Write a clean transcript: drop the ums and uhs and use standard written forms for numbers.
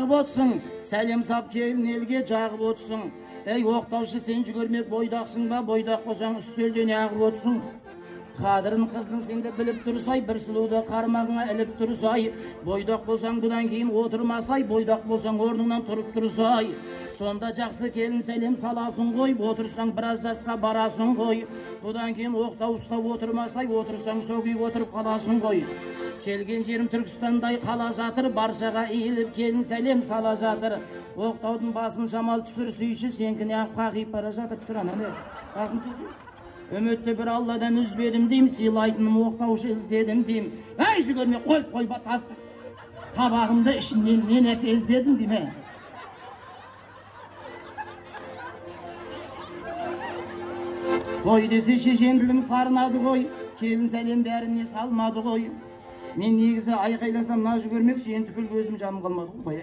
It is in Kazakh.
бақытты болсын. Сәлем сап келін елге жағып отырсың. Ей оқтаушы, сен жүгірмек бойдақсың ба? Бойдақ болсаң үстелден ағып отырсың. Қадырын қыздың сенде біліп тұрсай, бір сұлуды қармағыңа іліп тұрсай. Бойдақ болсаң бұдан кейін отырмасай, бойдақ болсаң орныңнан тұрып тұрсай. Сонда жақсы келін сәлем саласың ғой, отырсаң біраз жасқа барасың ғой. Бұдан кейін оқтау ұстап отырмасай, отырсаң сөгей отырып қаласың ғой. Келген жерім Түркістандай қала жатыр, баршаға иіліп келін сәлем сала жатыр. Оқтаудың басын жамал түсір сүйші, сенкіне ақ қағиып бара жатыр. Түсірәне, басын сізді. Үмітті бір Алладан үзбедім дейм, сыйлайтыным оқтаушы іздедім дейм. Әй жүгірме, қой тасты. Табағымды ішінен не нәрсе іздедім дейме. Қой десе шешенділім сарынады ғой, келін сәлем бәріне салмады ғой. Мен негізі айқайласам на жүгірмекші, енді түкіл көзім жаным қалмады ғой.